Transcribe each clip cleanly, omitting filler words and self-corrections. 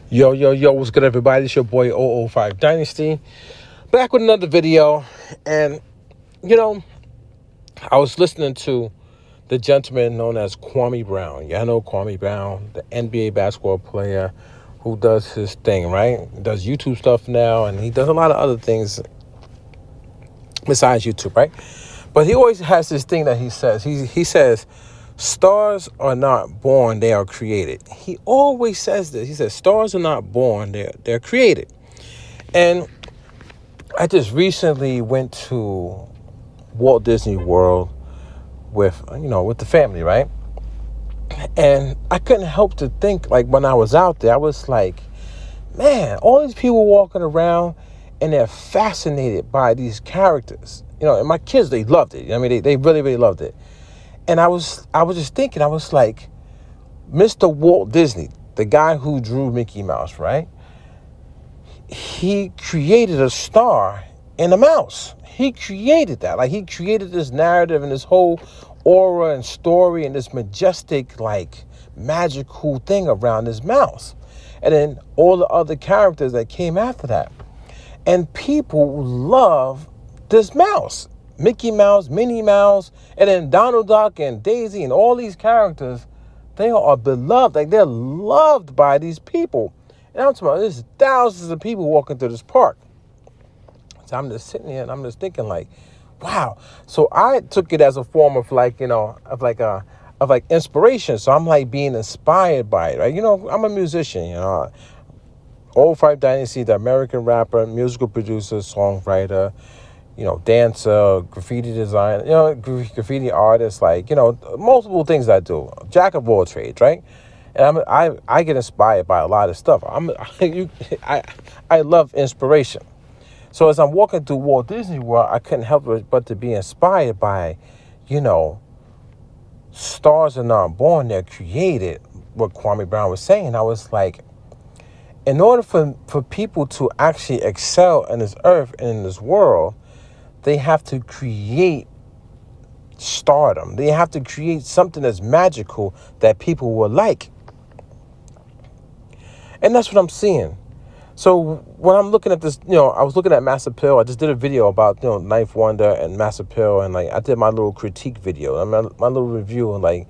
Yo, yo, yo, what's good, everybody? It's your boy 005 Dynasty. Back with another video. And, you know, I was listening to the gentleman known as Kwame Brown. Yeah, I know Kwame Brown, the NBA basketball player who does his thing, right? He does YouTube stuff now, and he does a lot of other things besides YouTube, right? But he always has this thing that he says. He says, stars are not born, they are created. He always says this. He says, stars are not born, they're created. And I just recently went to Walt Disney World with the family, right? And I couldn't help to think, like, when I was out there, I was like, man, all these people walking around and they're fascinated by these characters. And my kids, they loved it. I mean, they really, really loved it. And I was just thinking, I was like, Mr. Walt Disney, the guy who drew Mickey Mouse, right? He created a star in a mouse. He created that. Like, he created this narrative and this whole aura and story and this majestic, like, magical thing around this mouse. And then all the other characters that came after that. And people love this mouse. Mickey Mouse, Minnie Mouse, and then Donald Duck and Daisy and all these characters, they are beloved. Like, they're loved by these people. And I'm talking about, there's thousands of people walking through this park. So I'm just sitting here and I'm just thinking, like, wow. So I took it as a form of, like, inspiration. So I'm like being inspired by it, right? I'm a musician, 05 Dynasty, the American rapper, musical producer, songwriter, dancer, graffiti designer, graffiti artist, like, multiple things I do. Jack of all trades, right? And I get inspired by a lot of stuff. I love inspiration. So as I'm walking through Walt Disney World, I couldn't help but to be inspired by, stars are not born, they're created, what Kwame Brown was saying. I was like, in order for people to actually excel in this earth and in this world, they have to create stardom. They have to create something that's magical that people will like. And that's what I'm seeing. So when I'm looking at this, I was looking at Master Pill. I just did a video about, Knife Wonder and Master Pill. And, like, I did my little critique video, my little review, and, like,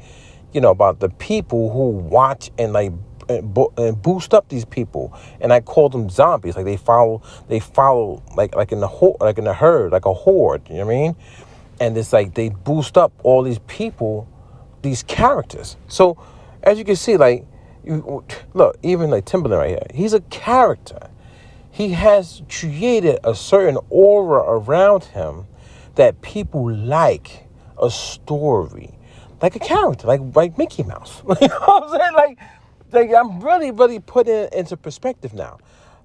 about the people who watch and, like, and boost up these people. And I call them zombies. Like, they follow like in the herd, like a horde, you know what I mean? And it's like they boost up all these people, these characters. So as you can see, like, look, even like Timberland right here, he's a character. He has created a certain aura around him that people like, a story, like a character, like Mickey Mouse. You know what I'm saying? Like I'm really, really putting it into perspective now.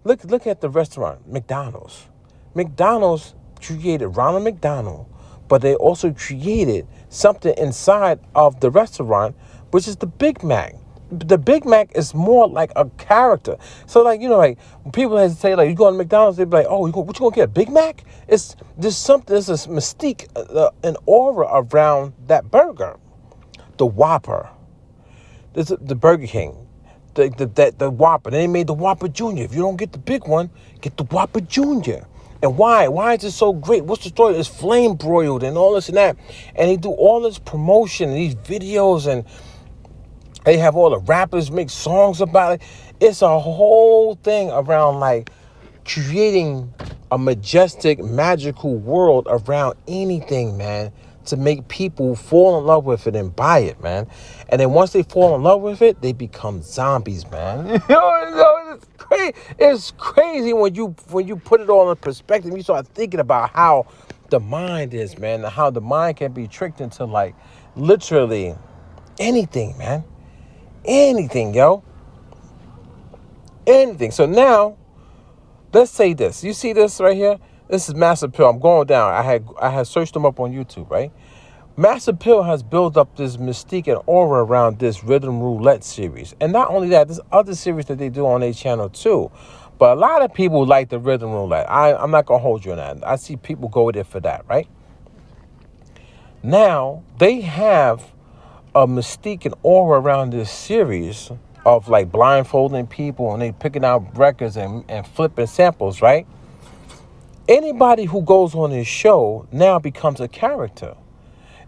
Look at the restaurant, McDonald's. McDonald's created Ronald McDonald, but they also created something inside of the restaurant, which is the Big Mac. The Big Mac is more like a character. So, like, like, when people say, like, you go to McDonald's, they be like, oh, what you gonna get, a Big Mac? There's a mystique, an aura around that burger. The Whopper. This is the Burger King. The Whopper. Then they made the Whopper Jr. If you don't get the big one, get the Whopper Jr. And why? Why is it so great? What's the story? It's flame broiled and all this and that. And they do all this promotion and these videos, and they have all the rappers make songs about it. It's a whole thing around, like, creating a majestic, magical world around anything, man, to make people fall in love with it and buy it, man. And then once they fall in love with it, they become zombies, man. It's crazy. It's crazy when you put it all in perspective. You start thinking about how the mind is, man, and how the mind can be tricked into, like, literally anything, man. Anything, yo. Anything. So now, let's say this. You see this right here? This is Master Pill. I'm going down. I had searched them up on YouTube, right? Master Pill has built up this mystique and aura around this Rhythm Roulette series. And not only that, there's other series that they do on their channel too. But a lot of people like the Rhythm Roulette. I'm not going to hold you on that. I see people go there for that, right? Now, they have a mystique and aura around this series of like blindfolding people and they picking out records and flipping samples, right? Anybody who goes on this show now becomes a character.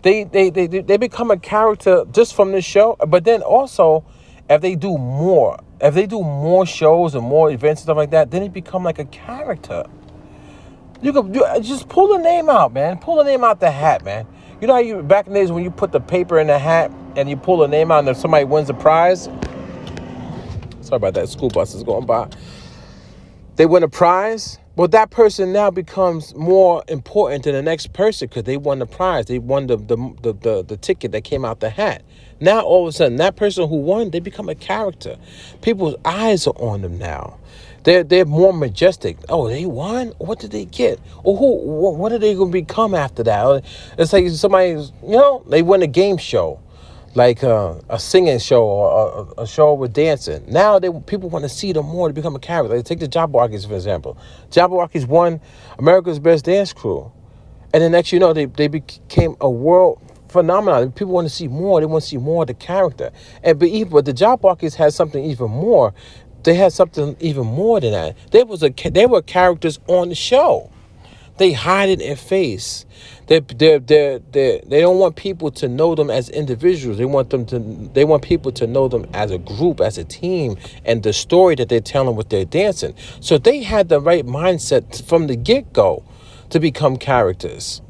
They become a character just from this show, but then also if they do more shows and more events and stuff like that, then they become like a character. You just pull the name out, man. Pull the name out the hat, man. You know how you back in the days when you put the paper in the hat and you pull the name out and if somebody wins a prize. Sorry about that. School bus is going by. They win a prize. Well, that person now becomes more important than the next person because they won the prize. They won the ticket that came out the hat. Now, all of a sudden, that person who won, they become a character. People's eyes are on them now. They're more majestic. Oh, they won? What did they get? Or what are they going to become after that? It's like somebody, they win a game show. Like a singing show or a show with dancing. Now people want to see them more to become a character. Like take the Jabberwockies, for example. Jabberwockies won America's Best Dance Crew. And then next they became a world phenomenon. People want to see more. They want to see more of the character. But the Jabberwockies had something even more. They had something even more than that. They were characters on the show. They hide it in face. They don't want people to know them as individuals. They want people to know them as a group, as a team, and the story that they're telling with their dancing. So they had the right mindset from the get-go to become characters.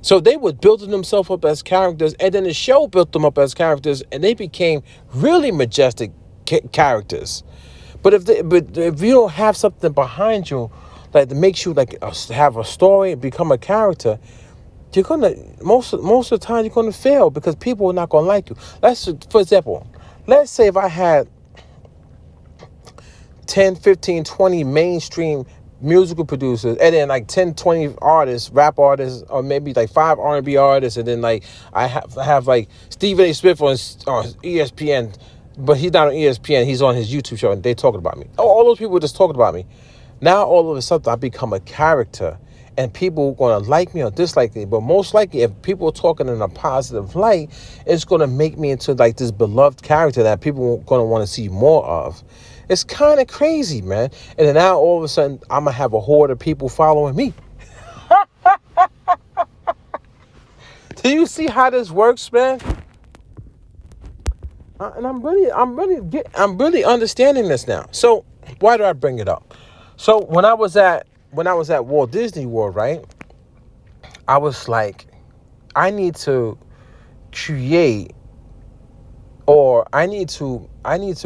So they were building themselves up as characters, and then the show built them up as characters, and they became really majestic characters. But if you don't have something behind you, like that makes you like have a story and become a character, you're gonna most of the time you're gonna fail because people are not gonna like you. For example, let's say if I had 10, 15, 20 mainstream musical producers and then like 10, 20 artists, rap artists, or maybe like 5 R&B artists, and then like I have like Stephen A. Smith on ESPN, but he's not on ESPN, he's on his YouTube show and they talking about me. All those people are just talking about me. Now, all of a sudden, I become a character, and people are going to like me or dislike me. But most likely, if people are talking in a positive light, it's going to make me into like this beloved character that people are going to want to see more of. It's kind of crazy, man. And then now, all of a sudden, I'm going to have a horde of people following me. Do you see how this works, man? And I'm really understanding this now. So, why do I bring it up? So when I was at Walt Disney World, right, I was like, I need to create, or I need to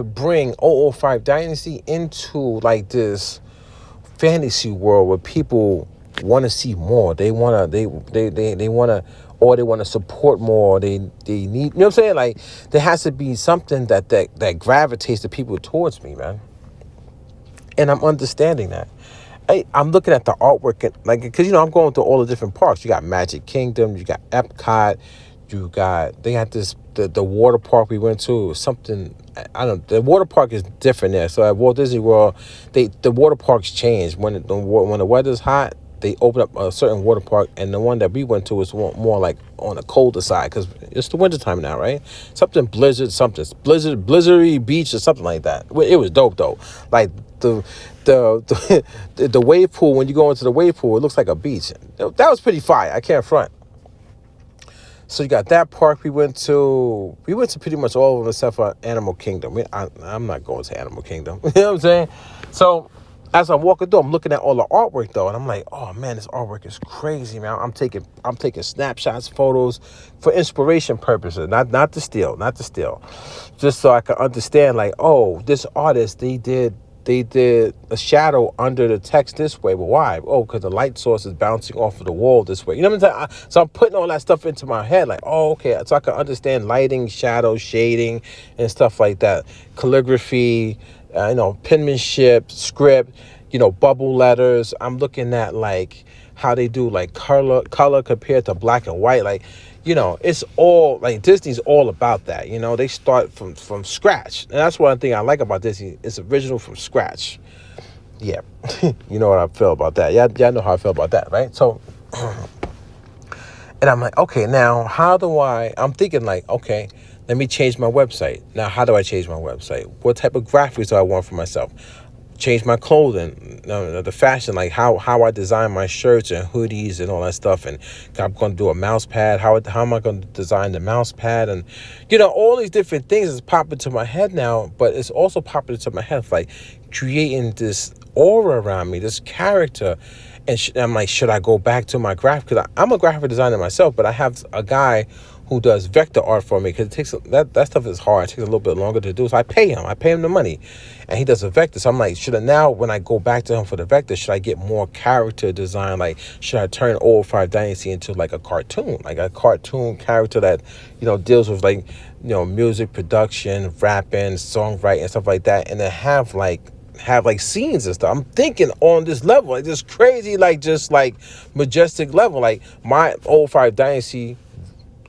bring 005 Dynasty into like this fantasy world where people want to see more. They want to support more. They need, you know what I'm saying? Like there has to be something that gravitates the people towards me, man. And I'm understanding that. I'm looking at the artwork, because, I'm going through all the different parks. You got Magic Kingdom, you got Epcot, they got this, the water park we went to, something, I don't know, the water park is different there. So at Walt Disney World, the water parks change. When the weather's hot, they open up a certain water park, and the one that we went to was more like on the colder side because it's the wintertime now, right? Blizzardy Beach or something like that. It was dope though. Like the wave pool, when you go into the wave pool, it looks like a beach. That was pretty fire. I can't front. So you got that park we went to pretty much all of them except for Animal Kingdom. I'm not going to Animal Kingdom. You know what I'm saying? So as I'm walking through, I'm looking at all the artwork though, and I'm like, oh man, this artwork is crazy, man. I'm taking snapshots, photos for inspiration purposes, not to steal, just so I can understand, like, oh, this artist, they did a shadow under the text this way. But why? Oh, because the light source is bouncing off of the wall this way. You know what I'm saying? So I'm putting all that stuff into my head, like, oh, okay, so I can understand lighting, shadow, shading, and stuff like that. Calligraphy, penmanship, script, bubble letters. I'm looking at like how they do like color compared to black and white. Like, it's all like Disney's all about that. They start from scratch. And that's one thing I like about Disney. It's original from scratch. Yeah. You know what I feel about that. Yeah, I know how I feel about that, right? So, and I'm like, okay, now I'm thinking like, okay, Let me change my website. Now, how do I change my website? What type of graphics do I want for myself? Change my clothing, the fashion, like how I design my shirts and hoodies and all that stuff. And I'm going to do a mouse pad. How am I going to design the mouse pad? And, all these different things is popping to my head now, but it's also popping into my head, like creating this aura around me, this character. And I'm like, should I go back to my graphic? Because I'm a graphic designer myself, but I have a guy who does vector art for me, because it takes that stuff is hard. It takes a little bit longer to do. So I pay him the money, and he does a vector. So I'm like, should I now, when I go back to him for the vector, should I get more character design? Like, should I turn Old 5 Dynasty into like a cartoon character that, deals with like, music production, rapping, songwriting, stuff like that, and then have like scenes and stuff. I'm thinking on this level, like this crazy, like just like majestic level, like my Old 5 Dynasty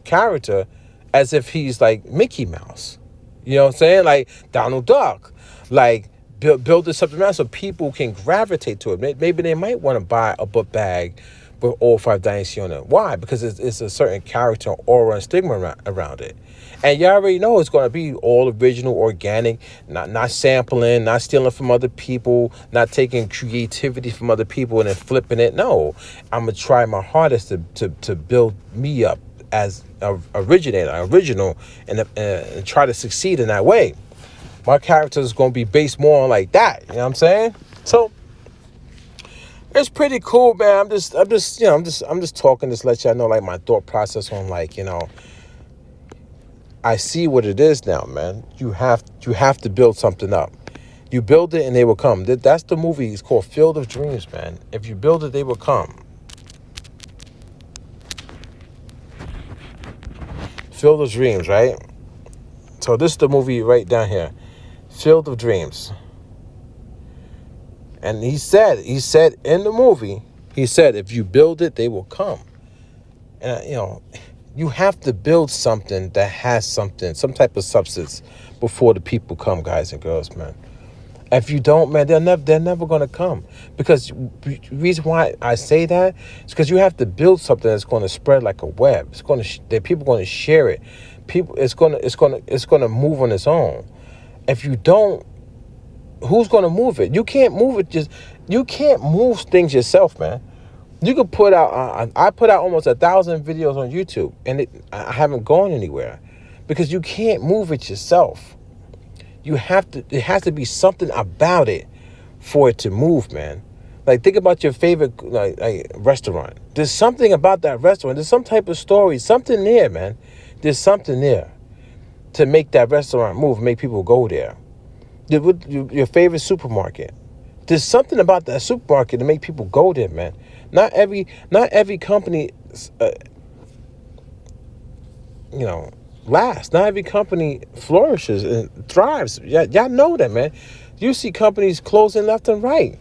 character as if he's like Mickey Mouse. You know what I'm saying? Like Donald Duck. Like build this something around so people can gravitate to it. Maybe they might want to buy a book bag with Old 5 Dynasty on it. Why? Because it's a certain character, aura, and stigma around it. And you already know it's going to be all original, organic, not sampling, not stealing from other people, not taking creativity from other people and then flipping it. No, I'm going to try my hardest to build me up as an original, and try to succeed in that way. My character is going to be based more on like that. You know what I'm saying? So it's pretty cool, man. I'm just talking, just let y'all know like my thought process on like, I see what it is now, man. You have to build something up. You build it and they will come. That's the movie. It's called Field of Dreams, man. If you build it, they will come. Field of Dreams, right? So this is the movie right down here. Field of Dreams. And he said in the movie, he said, if you build it, they will come. And, you have to build something that has some type of substance before the people come, guys and girls, man. If you don't, man, they're never going to come. Because the reason why I say that is because you have to build something that's going to spread like a web. It's going to that people are going to share it. It's going to move on its own. If you don't, who's going to move it? You can't move it. You can't move things yourself, man. You could put out, I put out almost 1,000 videos on YouTube, and I haven't gone anywhere because you can't move it yourself. It has to be something about it for it to move, man. Like, think about your favorite like restaurant. There's something about that restaurant. There's some type of story, something there, man. There's something there to make that restaurant move, make people go there. Your favorite supermarket. There's something about that supermarket to make people go there, man. Not every company, lasts. Not every company flourishes and thrives. Y'all know that, man. You see companies closing left and right.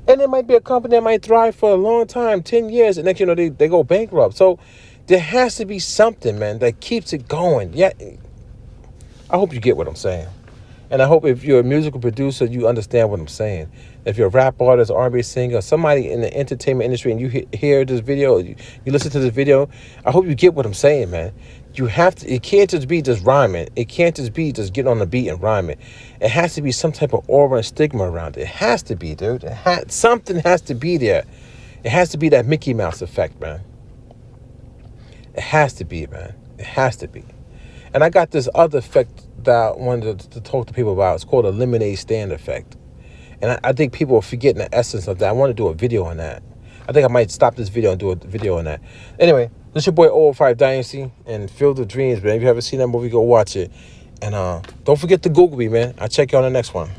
And there might be a company that might thrive for a long time, 10 years, and next they go bankrupt. So there has to be something, man, that keeps it going. Yeah, I hope you get what I'm saying. And I hope if you're a musical producer, you understand what I'm saying. If you're a rap artist, R&B singer, somebody in the entertainment industry, and you hear this video, you listen to this video, I hope you get what I'm saying, man. You have to. It can't just be just rhyming. It can't just be just getting on the beat and rhyming. It has to be some type of aura and stigma around it. It has to be, dude. Something has to be there. It has to be that Mickey Mouse effect, man. It has to be, man. It has to be. And I got this other effect that I wanted to talk to people about. It's called a lemonade stand effect. And I think people are forgetting the essence of that. I want to do a video on that. I think I might stop this video and do a video on that. Anyway, this is your boy Old 5 Dynasty and Field of Dreams, man. If you haven't seen that movie, go watch it. And don't forget to Google me, man. I'll check you on the next one.